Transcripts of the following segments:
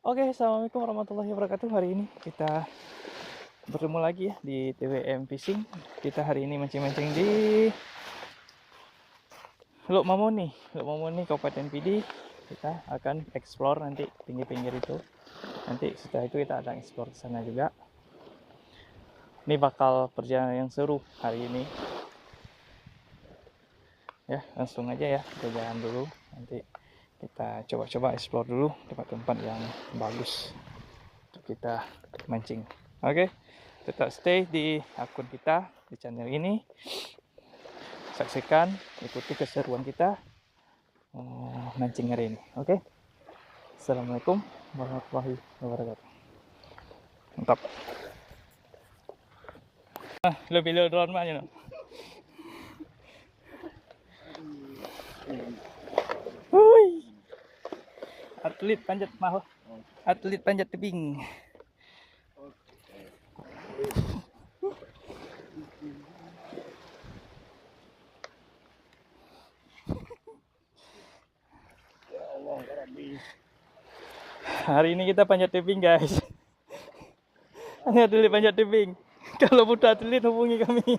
Oke, assalamualaikum warahmatullahi wabarakatuh. Hari ini kita bertemu lagi ya di TWM Fishing. Kita hari ini mancing-mancing di Luk Mamoni, Kabupaten Pidi. Kita akan explore nanti pinggir-pinggir itu. Nanti setelah itu kita akan explore ke sana juga. Ini bakal perjalanan yang seru hari ini. Ya, langsung aja ya, kita jalan dulu. Nanti kita coba-coba explore dulu tempat-tempat yang bagus untuk kita mancing. Oke, tetap stay di akun kita di channel ini. Saksikan, ikuti keseruan kita mancing hari ini. Oke, assalamualaikum warahmatullahi wabarakatuh. Mantap. Lebih drone mana? Hui, atlet panjat mahal, atlet panjat tebing. Hari ini kita panjat tebing guys. Ini atlet panjat tebing. Kalau butuh atlet hubungi kami.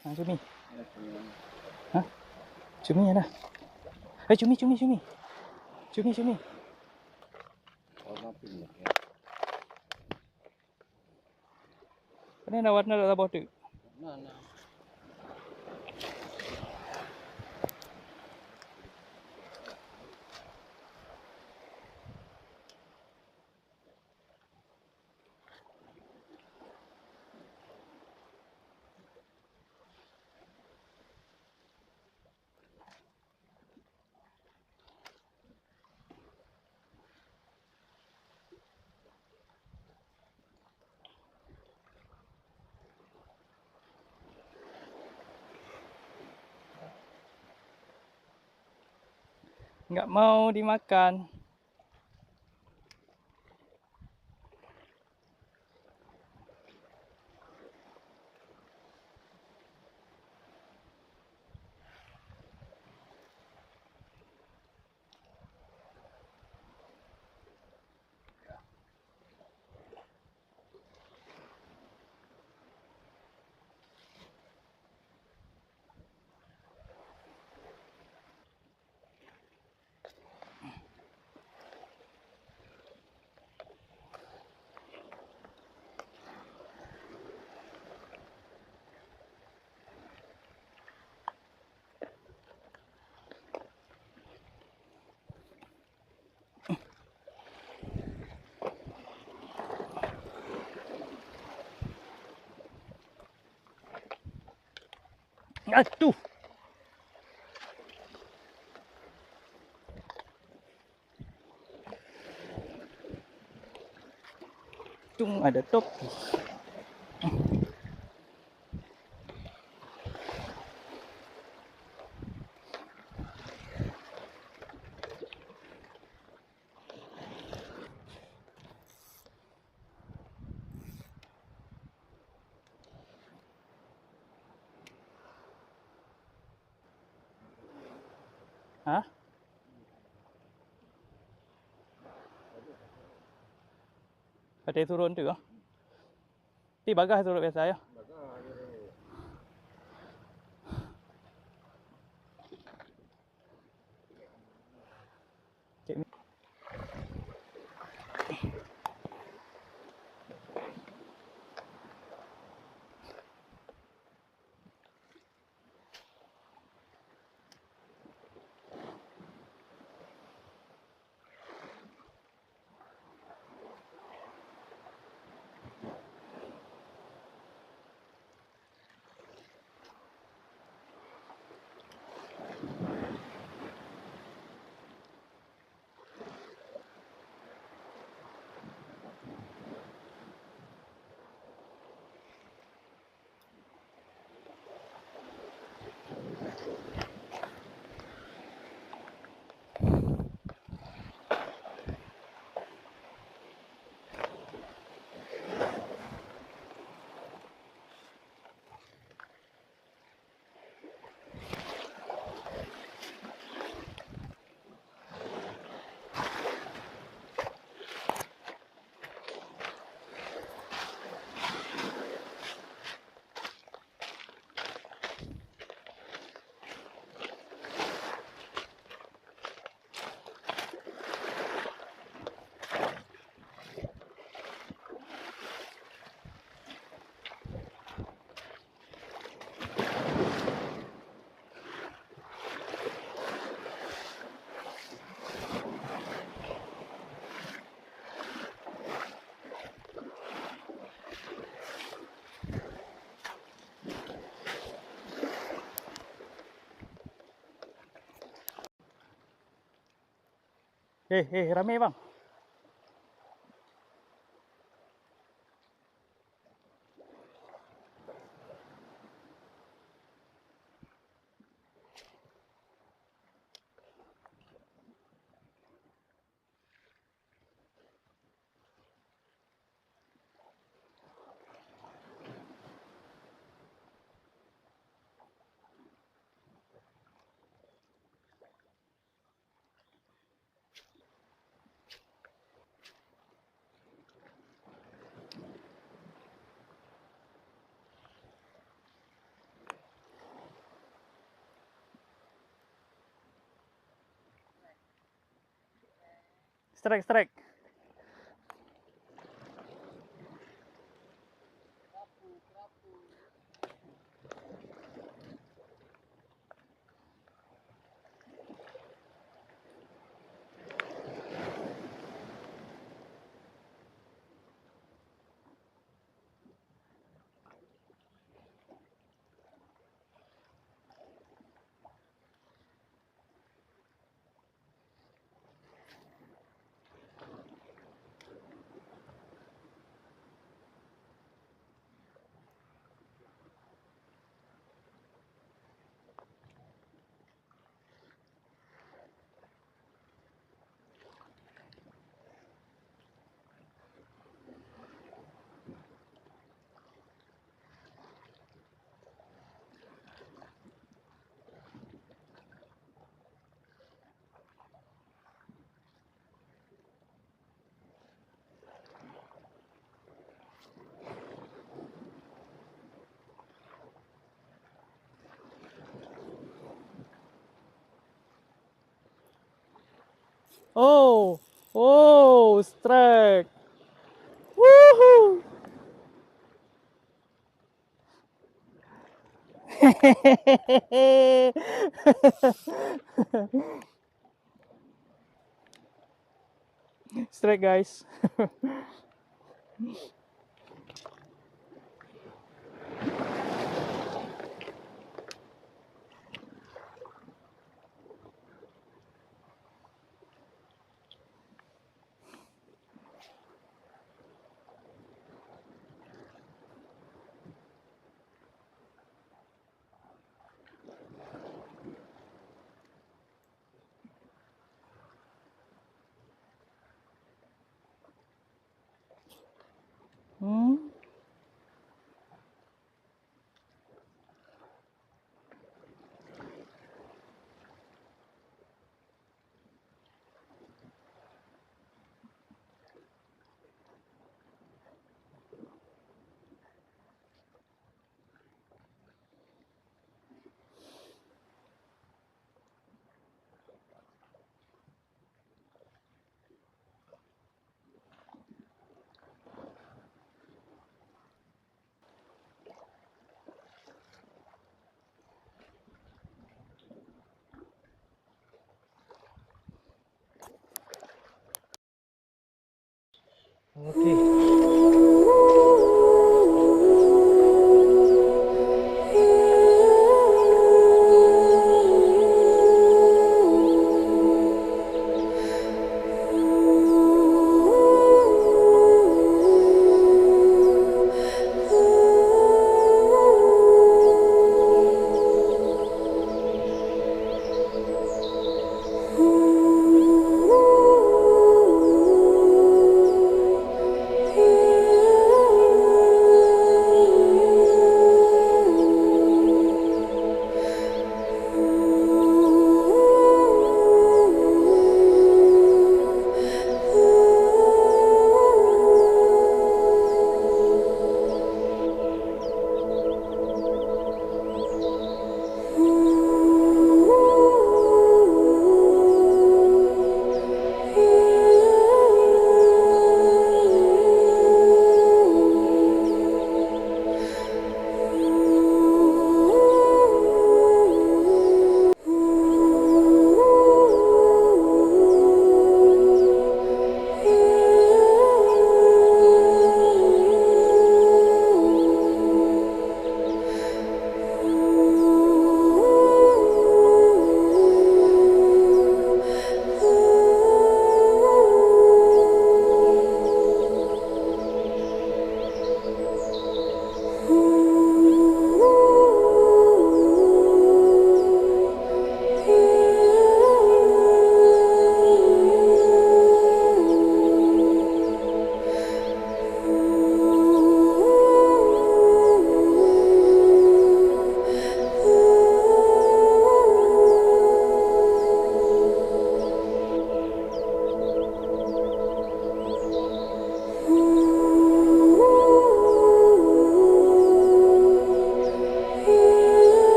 Nah, cumi. Hah? Cumi ada. Cumi. Cumi. Ini ada warna dalam bodoh. Nggak mau dimakan. Aduh. Tung ada topi. Hah? Ada turun tu. Di bagah turun biasa ya. Cik. Rame bang. Strike. Oh, strike. Woohoo! Strike guys.